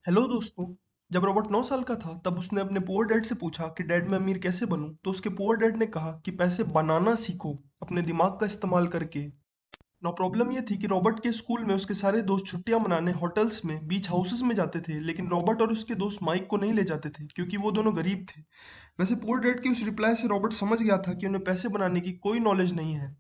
Hello दोस्तों। जब Robert 9 साल का था तब उसने अपने पुअर डैड से पूछा कि डैड मैं अमीर कैसे बनूं। तो उसके पुअर डैड ने कहा कि पैसे बनाना सीखो, अपने दिमाग का इस्तेमाल करके। नो प्रॉब्लम ये थी कि रॉबर्ट के स्कूल में उसके सारे दोस्त छुट्टियां मनाने होटल्स में, बीच हाउसेस में जाते थे, लेकिन रॉबर्ट और उसके दोस्त माइक को नहीं ले जाते थे क्योंकि वो दोनों गरीब थे। वैसे पुअर डैड की उस रिप्लाई से रॉबर्ट समझ गया था कि उन्हें पैसे बनाने की कोई नॉलेज नहीं है।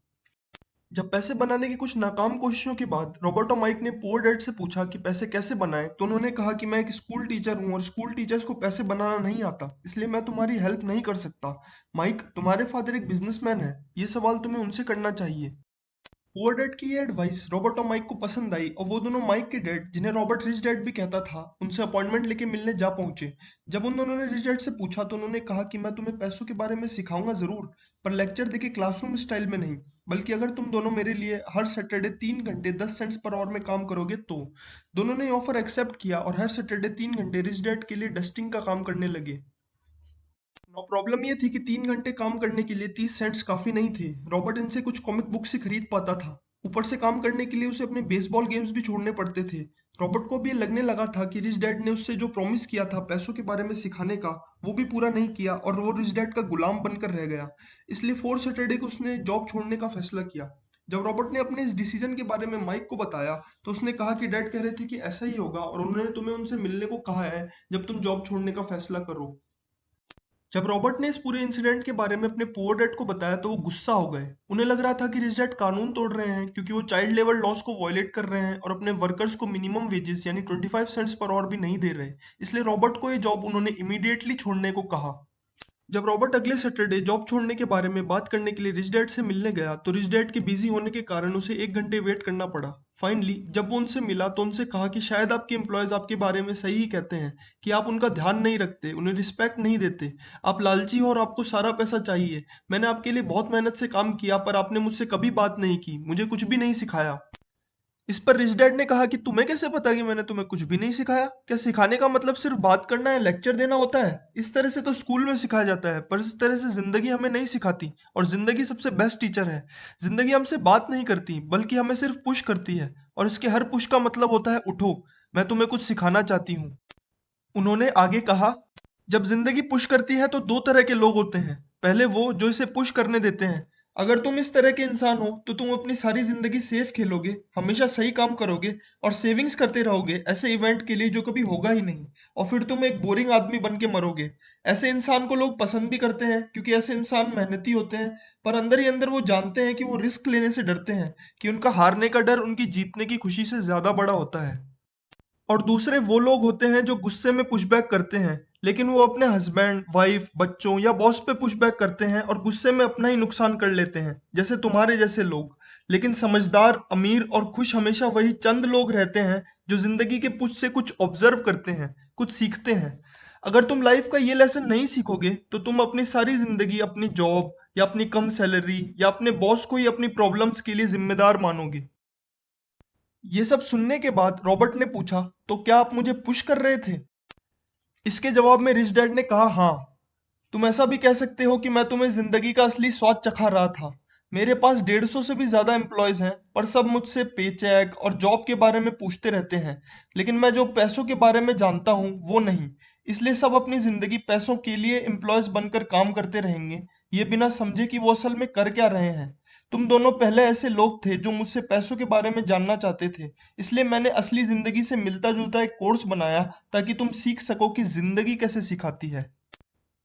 जब पैसे बनाने की कुछ नाकाम कोशिशों के बाद रॉबर्ट और माइक ने पुअर डैड से पूछा कि पैसे कैसे बनाएं, तो उन्होंने कहा कि मैं एक स्कूल टीचर हूं और स्कूल टीचर्स को पैसे बनाना नहीं आता, इसलिए मैं तुम्हारी हेल्प नहीं कर सकता। माइक, तुम्हारे फादर एक बिजनेसमैन है, ये सवाल तुम्हें उनसे करना चाहिए। पुअर डैड की ये एडवाइस रॉबर्ट और माइक को पसंद आई और वो दोनों माइक के डैड, जिन्हें रॉबर्ट रिच डैड भी कहता था, उनसे अपॉइंटमेंट लेके मिलने जा पहुंचे। जब उन दोनों ने रिच डैड से पूछा तो उन्होंने कहा कि मैं तुम्हें पैसों के बारे में सिखाऊंगा जरूर, पर लेक्चर देके क्लासरूम स्टाइल में नहीं, बल्कि अगर तुम दोनों मेरे लिए हर सैटरडे 3 घंटे 10 सेंट्स पर आवर में काम करोगे तो। दोनों ने ऑफर एक्सेप्ट किया और हर सैटरडे 3 घंटे रिच डैड के लिए डस्टिंग का काम करने लगे। नो प्रॉब्लम ये थी कि 3 घंटे काम करने के लिए 30 सेंट्स काफी नहीं थे। रॉबर्ट इनसे कुछ कॉमिक बुक से खरीद पाता था। ऊपर से काम करने के लिए उसे अपने बेसबॉल गेम्स भी छोड़ने पड़ते थे। रॉबर्ट को भी ये लगने लगा था कि रिच डैड ने उससे जो प्रॉमिस किया था पैसों के बारे में सिखाने का, वो भी पूरा नहीं किया और वो रिच डैड का गुलाम बनकर रह गया। इसलिए 4 सैटरडे को उसने जॉब छोड़ने का फैसला किया। जब रॉबर्ट ने अपने इस डिसीजन के बारे में माइक को बताया तो उसने कहा कि डैड कह रहे थे कि ऐसा ही होगा और उन्होंने तुम्हें उनसे मिलने को कहा है जब तुम जॉब छोड़ने का फैसला करो। जब रॉबर्ट ने इस पूरे इंसिडेंट के बारे में अपने पुअर डैड को बताया तो वो गुस्सा हो गए। उन्हें लग रहा था कि रिच डैड कानून तोड़ रहे हैं क्योंकि वो चाइल्ड लेबर लॉस को वॉयलेट कर रहे हैं और अपने वर्कर्स को मिनिमम वेजेस यानी 25 सेंट्स पर आवर भी नहीं दे रहे। इसलिए रॉबर्ट को ये जॉब उन्होंने इमीडिएटली छोड़ने को कहा। जब रॉबर्ट अगले सैटरडे जॉब छोड़ने के बारे में बात करने के लिए रिच डैड से मिलने गया तो रिच डैड के बिजी होने के कारण उसे 1 घंटे वेट करना पड़ा। फाइनली जब वो उनसे मिला तो उनसे कहा कि शायद आपके एम्प्लॉयज आपके बारे में सही ही कहते हैं कि आप उनका ध्यान नहीं रखते, उन्हें रिस्पेक्ट नहीं देते, आप लालची हो और आपको सारा पैसा चाहिए। मैंने आपके लिए बहुत मेहनत से काम किया पर आपने मुझसे कभी बात नहीं की, मुझे कुछ भी नहीं सिखाया। इस पर रिच डैड ने कहा कि तुम्हें कैसे पता कि मैंने तुम्हें कुछ भी नहीं सिखाया? क्या सिखाने का मतलब सिर्फ बात करना या लेक्चर देना होता है? इस तरह से तो स्कूल में सिखाया जाता है, पर इस तरह से जिंदगी हमें नहीं सिखाती। और जिंदगी सबसे बेस्ट टीचर है। जिंदगी हमसे बात नहीं करती बल्कि हमें सिर्फ पुश करती है, और इसके हर पुश का मतलब होता है उठो, मैं तुम्हें कुछ सिखाना चाहती हूँ। उन्होंने आगे कहा, जब जिंदगी पुश करती है तो दो तरह के लोग होते हैं। पहले वो जो इसे पुश करने देते हैं। अगर तुम इस तरह के इंसान हो तो तुम अपनी सारी जिंदगी सेफ खेलोगे, हमेशा सही काम करोगे और सेविंग्स करते रहोगे ऐसे इवेंट के लिए जो कभी होगा ही नहीं, और फिर तुम एक बोरिंग आदमी बन के मरोगे। ऐसे इंसान को लोग पसंद भी करते हैं क्योंकि ऐसे इंसान मेहनती होते हैं, पर अंदर ही अंदर वो जानते हैं कि वो रिस्क लेने से डरते हैं, कि उनका हारने का डर उनकी जीतने की खुशी से ज्यादा बड़ा होता है। और दूसरे वो लोग होते हैं जो गुस्से में पुशबैक करते हैं, लेकिन वो अपने हस्बैंड, वाइफ, बच्चों या बॉस पे पुशबैक करते हैं और गुस्से में अपना ही नुकसान कर लेते हैं, जैसे तुम्हारे जैसे लोग। लेकिन समझदार, अमीर और खुश हमेशा वही चंद लोग रहते हैं जो जिंदगी के पुश से कुछ ऑब्जर्व करते हैं, कुछ सीखते हैं। अगर तुम लाइफ का ये लेसन नहीं सीखोगे तो तुम अपनी सारी जिंदगी अपनी जॉब या अपनी कम सैलरी या अपने बॉस को ही अपनी प्रॉब्लम्स के लिए जिम्मेदार मानोगे। ये सब सुनने के बाद रॉबर्ट ने पूछा, तो क्या आप मुझे पुश कर रहे थे? इसके जवाब में रिच डैड ने कहा, हाँ। तुम ऐसा भी कह सकते हो कि मैं तुम्हें जिंदगी का असली स्वाद चखा रहा था। मेरे पास 150 से भी ज्यादा एम्प्लॉयज हैं, पर सब मुझसे पे चेक और जॉब के बारे में पूछते रहते हैं, लेकिन मैं जो पैसों के बारे में जानता हूँ वो नहीं। इसलिए सब अपनी जिंदगी पैसों के लिए एम्प्लॉयज बनकर काम करते रहेंगे, ये बिना समझे कि वो असल में कर क्या रहे हैं। तुम दोनों पहले ऐसे लोग थे जो मुझसे पैसों के बारे में जानना चाहते थे, इसलिए मैंने असली जिंदगी से मिलता जुलता एक कोर्स बनाया ताकि तुम सीख सको कि जिंदगी कैसे सिखाती है।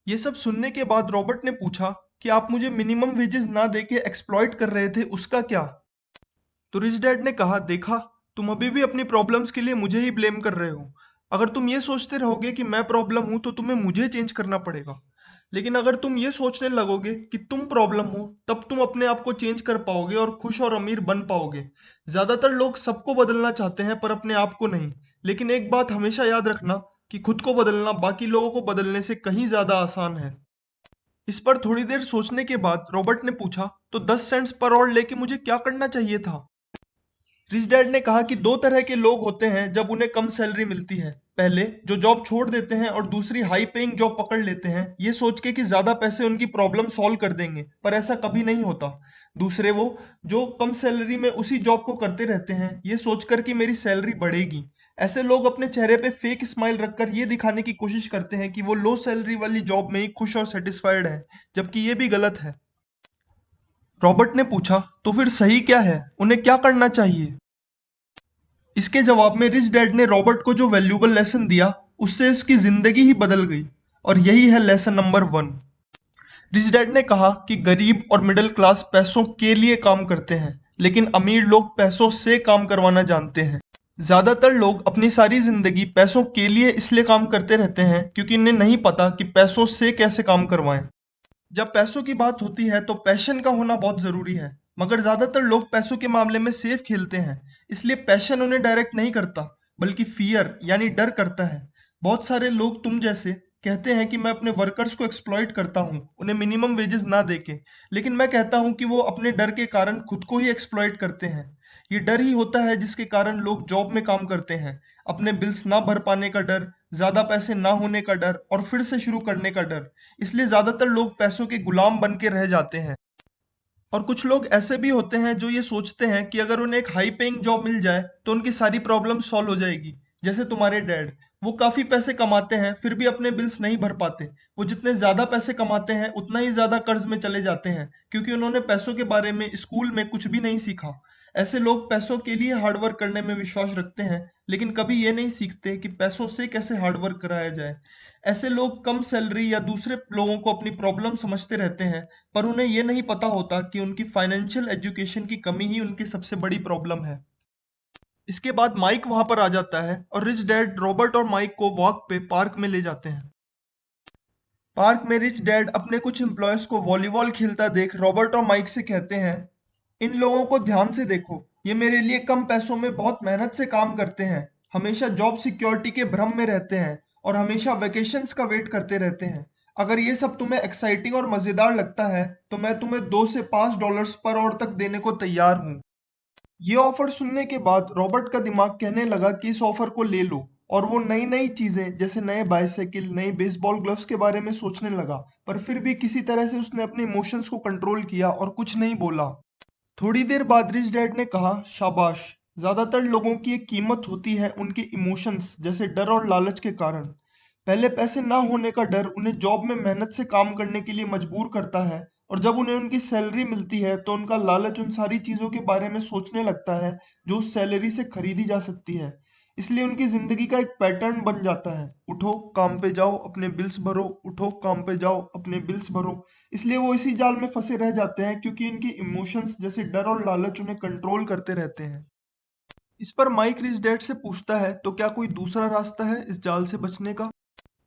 ये सब सुनने के बाद रॉबर्ट ने पूछा कि आप मुझे मिनिमम वेजेस ना देके एक्सप्लॉइट कर रहे थे, उसका क्या? तो रिच डैड ने कहा, देखा, तुम अभी भी अपनी प्रॉब्लम्स के लिए मुझे ही ब्लेम कर रहे हो। अगर तुम ये सोचते रहोगे कि मैं प्रॉब्लम हूं तो तुम्हें मुझे चेंज करना पड़ेगा। लेकिन अगर तुम ये सोचने लगोगे कि तुम प्रॉब्लम हो, तब तुम अपने आप को चेंज कर पाओगे और खुश और अमीर बन पाओगे। ज्यादातर लोग सबको बदलना चाहते हैं पर अपने आप को नहीं। लेकिन एक बात हमेशा याद रखना कि खुद को बदलना बाकी लोगों को बदलने से कहीं ज्यादा आसान है। इस पर थोड़ी देर सोचने के बाद रॉबर्ट ने पूछा, तो 10 सेंट्स पर आवर लेके मुझे क्या करना चाहिए था? रिच डैड ने कहा कि दो तरह के लोग होते हैं जब उन्हें कम सैलरी मिलती है। पहले जो जॉब छोड़ देते हैं और दूसरी हाई पेइंग जॉब पकड़ लेते हैं, ये सोच के कि ज्यादा पैसे उनकी प्रॉब्लम सॉल्व कर देंगे, पर ऐसा कभी नहीं होता। दूसरे वो जो कम सैलरी में उसी जॉब को करते रहते हैं, ये सोचकर कि मेरी सैलरी बढ़ेगी। ऐसे लोग अपने चेहरे पे फेक स्माइल रखकर ये दिखाने की कोशिश करते हैं कि वो लो सैलरी वाली जॉब में ही खुश और सेटिस्फाइड है, जबकि ये भी गलत है। रॉबर्ट ने पूछा, तो फिर सही क्या है? उन्हें क्या करना चाहिए? इसके जवाब में रिच डैड ने रॉबर्ट को जो वैल्यूएबल लेसन दिया, उससे उसकी जिंदगी ही बदल गई। और यही है लेसन नंबर 1। रिच डैड ने कहा कि गरीब और मिडिल क्लास पैसों के लिए काम करते हैं, लेकिन अमीर लोग पैसों से काम करवाना जानते हैं। ज्यादातर लोग अपनी सारी जिंदगी पैसों के लिए इसलिए काम करते रहते हैं क्योंकि इन्हें नहीं पता कि पैसों से कैसे काम करवाएं। जब पैसों की बात होती है तो पैशन का होना बहुत जरूरी है, मगर ज्यादातर लोग पैसों के मामले में सेफ खेलते हैं, इसलिए पैशन उन्हें डायरेक्ट नहीं करता, बल्कि फियर यानी डर करता है। बहुत सारे लोग तुम जैसे कहते हैं कि मैं अपने वर्कर्स को एक्सप्लॉइट करता हूँ उन्हें मिनिमम वेजेस ना देके, लेकिन मैं कहता हूँ कि वो अपने डर के कारण खुद को ही एक्सप्लॉइट करते हैं। ये डर ही होता है जिसके कारण लोग जॉब में काम करते हैं। अपने बिल्स ना भर पाने का डर, ज्यादा पैसे ना होने का डर और फिर से शुरू करने का डर। इसलिए ज्यादातर लोग पैसों के गुलाम बन के रह जाते हैं। और कुछ लोग ऐसे भी होते हैं जो ये सोचते हैं कि अगर उन्हें एक हाई पेइंग जॉब मिल जाए तो उनकी सारी प्रॉब्लम सॉल्व हो जाएगी। जैसे तुम्हारे डैड, वो काफी पैसे कमाते हैं फिर भी अपने बिल्स नहीं भर पाते। वो जितने ज्यादा पैसे कमाते हैं उतना ही ज्यादा कर्ज में चले जाते हैं, क्योंकि उन्होंने पैसों के बारे में स्कूल में कुछ भी नहीं सीखा। ऐसे लोग पैसों के लिए हार्डवर्क करने में विश्वास रखते हैं, लेकिन कभी ये नहीं सीखते कि पैसों से कैसे हार्डवर्क कराया जाए। ऐसे लोग कम सैलरी या दूसरे लोगों को अपनी प्रॉब्लम समझते रहते हैं, पर उन्हें ये नहीं पता होता कि उनकी फाइनेंशियल एजुकेशन की कमी ही उनकी सबसे बड़ी प्रॉब्लम है। इसके बाद माइक वहां पर आ जाता है और रिच डैड रॉबर्ट और माइक को वॉक पे पार्क में ले जाते हैं। पार्क में रिच डैड अपने कुछ एम्प्लॉयज को वॉलीबॉल खेलता देख रॉबर्ट और माइक से कहते हैं, इन लोगों को ध्यान से देखो, ये मेरे लिए कम पैसों में बहुत मेहनत से काम करते हैं, हमेशा जॉब सिक्योरिटी के भ्रम में रहते हैं और हमेशा वेकेशंस का वेट करते रहते हैं। अगर ये सब तुम्हें एक्साइटिंग और मजेदार लगता है तो मैं तुम्हें $2 से $5 पर आवर तक देने को तैयार हूँ। ये ऑफर सुनने के बाद रॉबर्ट का दिमाग कहने लगा कि इस ऑफर को ले लो, और वो नई नई चीजें जैसे नए बाइसाइकिल, नई बेसबॉल ग्लव्स के बारे में सोचने लगा। पर फिर भी किसी तरह से उसने अपने इमोशंस को कंट्रोल किया और कुछ नहीं बोला। थोड़ी देर बाद रिच डैड ने कहा, शाबाश, ज्यादातर लोगों की एक कीमत होती है उनके इमोशंस जैसे डर और लालच के कारण। पहले पैसे ना होने का डर उन्हें जॉब में मेहनत से काम करने के लिए मजबूर करता है, और जब उन्हें उनकी सैलरी मिलती है तो उनका लालच उन सारी चीजों के बारे में सोचने लगता है जो उस सैलरी से खरीदी जा सकती है। इसलिए उनकी जिंदगी का एक पैटर्न बन जाता है, उठो काम पे जाओ अपने बिल्स भरो, उठो काम पे जाओ अपने बिल्स भरो। इसलिए वो इसी जाल में फंसे रह जाते हैं क्योंकि इनके इमोशंस जैसे डर और लालच उन्हें कंट्रोल करते रहते हैं। इस पर माइक रिच डैड से पूछता है, तो क्या कोई दूसरा रास्ता है इस जाल से बचने का?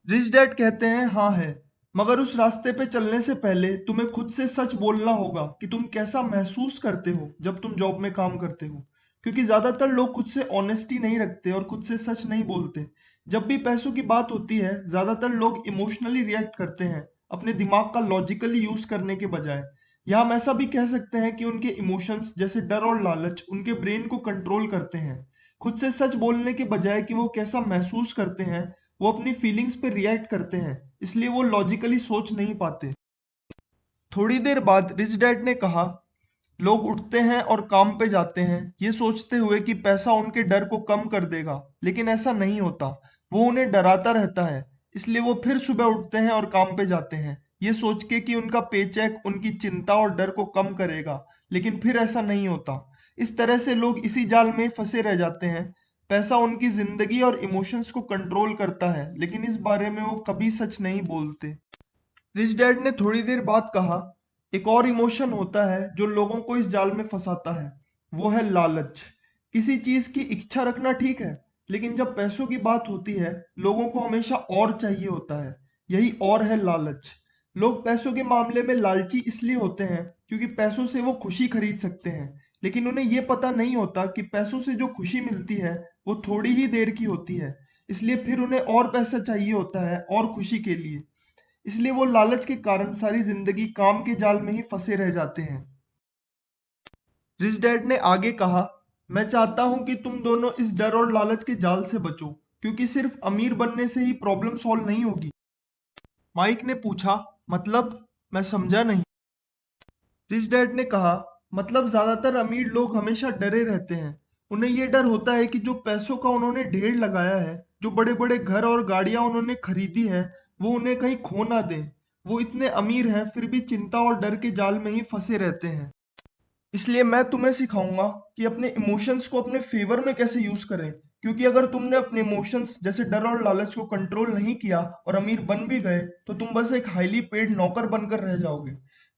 रिच डैड कहते हैं, हाँ है, मगर उस रास्ते पे चलने से पहले तुम्हें खुद से सच बोलना होगा कि तुम कैसा महसूस करते हो जब तुम जॉब में काम करते हो। क्योंकि ज्यादातर लोग खुद से ऑनेस्टी नहीं रखते और खुद से सच नहीं बोलते। जब भी पैसों की बात होती है ज्यादातर लोग इमोशनली रिएक्ट करते हैं, अपने दिमाग का लॉजिकली यूज करने के बजाय। या हम ऐसा भी कह सकते हैं कि उनके इमोशंस जैसे डर और लालच उनके ब्रेन को कंट्रोल करते हैं। खुद से सच बोलने के बजाय कि वो कैसा महसूस करते हैं, वो अपनी फीलिंग्स पे रिएक्ट करते हैं, इसलिए वो लॉजिकली सोच नहीं पाते। थोड़ी देर बाद रिच डैड ने कहा, लोग उठते हैं और काम पे जाते हैं ये सोचते हुए कि पैसा उनके डर को कम कर देगा, लेकिन ऐसा नहीं होता। वो उन्हें डराता रहता है, इसलिए वो फिर सुबह उठते हैं और काम पे जाते हैं ये सोच के कि उनका पेचेक उनकी चिंता और डर को कम करेगा, लेकिन फिर ऐसा नहीं होता। इस तरह से लोग इसी जाल में फंसे रह जाते हैं। पैसा उनकी जिंदगी और इमोशंस को कंट्रोल करता है, लेकिन इस बारे में वो कभी सच नहीं बोलते। रिच डैड ने थोड़ी देर बाद कहा, एक और इमोशन होता है जो लोगों को इस जाल में फंसाता है, वो है लालच। किसी चीज की इच्छा रखना ठीक है, लेकिन जब पैसों की बात होती है लोगों को हमेशा और चाहिए होता है। यही और है लालच। लोग पैसों के मामले में लालची इसलिए होते हैं क्योंकि पैसों से वो खुशी खरीद सकते हैं, लेकिन उन्हें ये पता नहीं होता कि पैसों से जो खुशी मिलती है वो थोड़ी ही देर की होती है। इसलिए फिर उन्हें और पैसा चाहिए होता है और खुशी के लिए। इसलिए वो लालच के कारण सारी जिंदगी काम के जाल में ही फंसे रह जाते हैं। रिच डैड ने आगे कहा, मैं चाहता हूं कि तुम दोनों इस डर और लालच के जाल से बचो, क्योंकि सिर्फ अमीर बनने से ही प्रॉब्लम सॉल्व नहीं होगी। माइक ने पूछा, मतलब? मैं समझा नहीं। रिच डैड ने कहा, मतलब ज्यादातर अमीर लोग हमेशा डरे रहते हैं। उन्हें ये डर होता है कि जो पैसों का उन्होंने ढेर लगाया है, जो बड़े बड़े घर और गाड़ियां उन्होंने खरीदी है, वो उन्हें कहीं खो ना दे। वो इतने अमीर हैं फिर भी चिंता और डर के जाल में ही फंसे रहते हैं। इसलिए मैं तुम्हें सिखाऊंगा कि अपने इमोशंस को अपने फेवर में कैसे यूज करें। क्योंकि अगर तुमने अपने इमोशंस जैसे डर और लालच को कंट्रोल नहीं किया और अमीर बन भी गए तो तुम बस एक हाईली पेड नौकर बनकर रह जाओगे।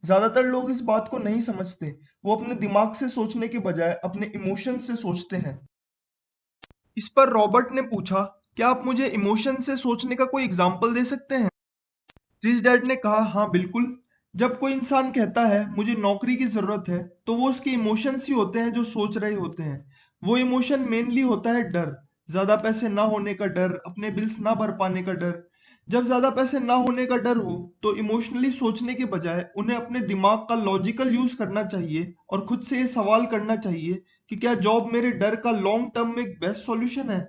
ज्यादातर लोग इस बात को नहीं समझते। वो अपने दिमाग से सोचने के बजाय अपने इमोशन से सोचते हैं। इस पर रॉबर्ट ने पूछा, क्या आप मुझे इमोशन से सोचने का कोई एग्जाम्पल दे सकते हैं? रिच डैड ने कहा, हाँ बिल्कुल। जब कोई इंसान कहता है मुझे नौकरी की जरूरत है, तो वो उसके इमोशंस ही होते हैं जो सोच रहे होते हैं। वो इमोशन मेनली होता है डर। ज्यादा पैसे ना होने का डर, अपने बिल्स ना भर पाने का डर। जब ज्यादा पैसे ना होने का डर हो तो इमोशनली सोचने के बजाय उन्हें अपने दिमाग का लॉजिकल यूज करना चाहिए और खुद से ये सवाल करना चाहिए कि क्या जॉब मेरे डर का लॉन्ग टर्म में एक बेस्ट सॉल्यूशन है।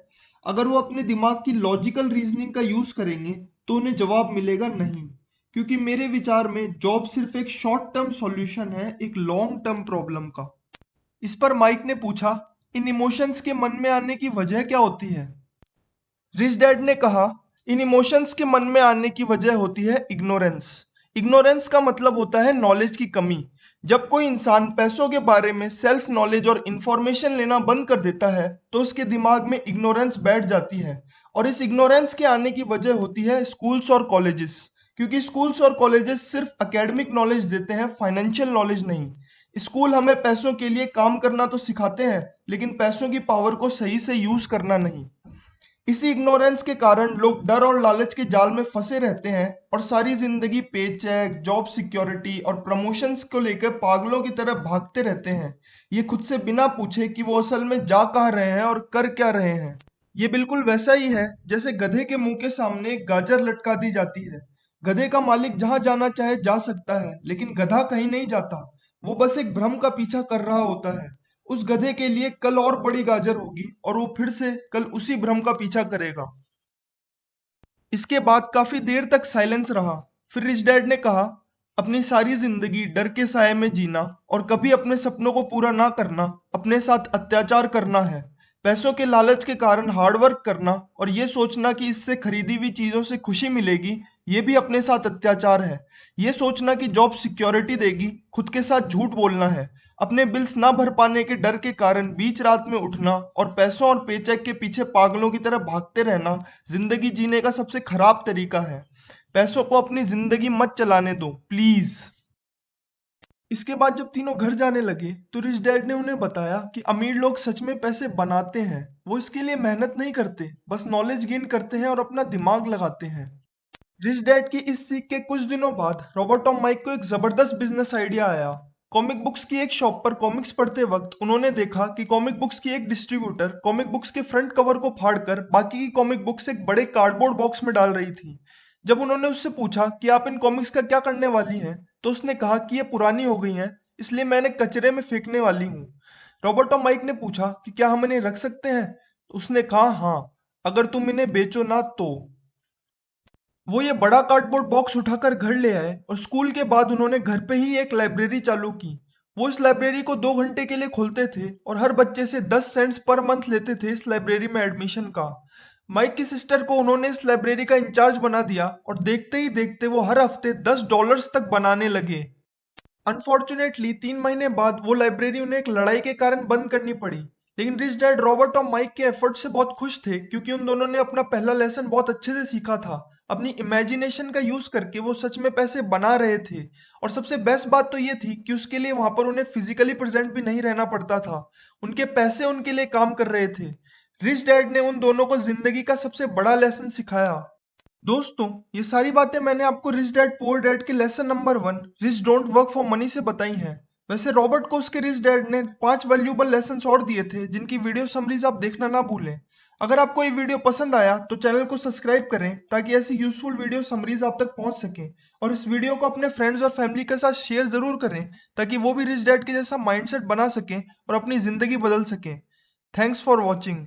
अगर वो अपने दिमाग की लॉजिकल रीजनिंग का यूज करेंगे तो उन्हें जवाब मिलेगा नहीं। क्योंकि मेरे विचार में जॉब सिर्फ एक शॉर्ट टर्म सॉल्यूशन है एक लॉन्ग टर्म प्रॉब्लम का। इस पर माइक ने पूछा, इन इमोशंस के मन में आने की वजह क्या होती है? रिच डैड ने कहा, इन इमोशंस के मन में आने की वजह होती है इग्नोरेंस। इग्नोरेंस का मतलब होता है नॉलेज की कमी। जब कोई इंसान पैसों के बारे में सेल्फ नॉलेज और इंफॉर्मेशन लेना बंद कर देता है तो उसके दिमाग में इग्नोरेंस बैठ जाती है। और इस इग्नोरेंस के आने की वजह होती है स्कूल्स और कॉलेजेस। क्योंकि स्कूल्स और कॉलेजेस सिर्फ एकेडमिक नॉलेज देते हैं, फाइनेंशियल नॉलेज नहीं। स्कूल हमें पैसों के लिए काम करना तो सिखाते हैं, लेकिन पैसों की पावर को सही से यूज करना नहीं। इसी इग्नोरेंस के कारण लोग डर और लालच के जाल में फंसे रहते हैं और सारी जिंदगी पेचेक, जॉब सिक्योरिटी और प्रमोशंस को लेकर पागलों की तरह भागते रहते हैं। ये खुद से बिना पूछे कि वो असल में जा कहाँ रहे हैं और कर क्या रहे हैं। ये बिल्कुल वैसा ही है जैसे गधे के मुंह के सामने एक गाजर लटका दी जाती है। गधे का मालिक जहां जाना चाहे जा सकता है, लेकिन गधा कहीं नहीं जाता। वो बस एक भ्रम का पीछा कर रहा होता है। उस गधे के लिए कल और बड़ी गाजर होगी और वो फिर से कल उसी भ्रम का पीछा करेगा। इसके बाद काफी देर तक साइलेंस रहा। फिर रिच डैड ने कहा, अपनी सारी जिंदगी डर के साए में जीना और कभी अपने सपनों को पूरा ना करना अपने साथ अत्याचार करना है। पैसों के लालच के कारण हार्डवर्क करना और ये सोचना कि इससे खरीदी हुई चीजों से खुशी मिलेगी, ये भी अपने साथ अत्याचार है। ये सोचना कि जॉब सिक्योरिटी देगी, खुद के साथ झूठ बोलना है। अपने बिल्स ना भर पाने के डर के कारण बीच रात में उठना और पैसों और पेचेक के पीछे पागलों की तरह भागते रहना जिंदगी जीने का सबसे खराब तरीका है। पैसों को अपनी जिंदगी मत चलाने दो प्लीज। इसके बाद जब तीनों घर जाने लगे तो रिच डैड ने उन्हें बताया कि अमीर लोग सच में पैसे बनाते हैं। वो इसके लिए मेहनत नहीं करते, बस नॉलेज गेन करते हैं और अपना दिमाग लगाते हैं। रिच डैड की इस सीख के कुछ दिनों बाद रॉबर्ट और माइक को एक जबरदस्त बिजनेस आइडिया आया। कॉमिक बुक्स की एक शॉप पर कॉमिक्स पढ़ते वक्त उन्होंने देखा कि कॉमिक बुक्स की एक डिस्ट्रीब्यूटर कॉमिक बुक्स के फ्रंट कवर को फाड़कर बाकी की कॉमिक बुक्स एक बड़े कार्डबोर्ड बॉक्स में डाल रही थी। जब उन्होंने उससे पूछा कि आप इन कॉमिक्स का क्या करने वाली हैं, तो उसने कहा कि ये पुरानी हो गई हैं, इसलिए मैं इन्हें कचरे में फेंकने वाली हूँ। रॉबर्ट और माइक ने पूछा कि क्या हम इन्हें रख सकते हैं, तो उसने कहा हाँ, अगर तुम इन्हें बेचो ना तो। वो ये बड़ा कार्डबोर्ड बॉक्स उठाकर घर ले आए और स्कूल के बाद उन्होंने घर पे ही एक लाइब्रेरी चालू की। वो इस लाइब्रेरी को 2 घंटे के लिए खोलते थे और हर बच्चे से 10 सेंट्स पर मंथ लेते थे इस लाइब्रेरी में एडमिशन का। माइक की सिस्टर को उन्होंने इस लाइब्रेरी का इंचार्ज बना दिया और देखते ही देखते वो हर हफ्ते $10 तक बनाने लगे। अनफॉर्चुनेटली 3 महीने बाद वो लाइब्रेरी उन्हें एक लड़ाई के कारण बंद करनी पड़ी। लेकिन रिच डैड रॉबर्ट और माइक के एफर्ट से बहुत खुश थे क्योंकि उन दोनों ने अपना पहला लेसन बहुत अच्छे से सीखा था। अपनी इमेजिनेशन का यूज करके वो सच में पैसे बना रहे थे। और सबसे बेस्ट बात तो ये थी कि उसके लिए वहां पर उन्हें फिजिकली प्रेजेंट भी नहीं रहना पड़ता था। उनके पैसे उनके लिए काम कर रहे थे। रिच डैड ने उन दोनों को जिंदगी का सबसे बड़ा लेसन सिखाया। दोस्तों, ये सारी बातें मैंने आपको रिच डैड पुअर डैड के lesson number 1 rich don't work for money से बताई हैं। वैसे रॉबर्ट को उसके रिच डैड ने 5 वैल्यूएबल लेसन्स और दिए थे जिनकी वीडियो समरीज आप देखना ना भूलें। अगर आपको ये वीडियो पसंद आया तो चैनल को सब्सक्राइब करें ताकि ऐसी यूजफुल वीडियो समरीज आप तक पहुंच सकें। और इस वीडियो को अपने फ्रेंड्स और फैमिली के साथ शेयर जरूर करें ताकि वो भी रिच डैड के जैसा माइंडसेट बना सकें और अपनी जिंदगी बदल सकें। Thanks for watching.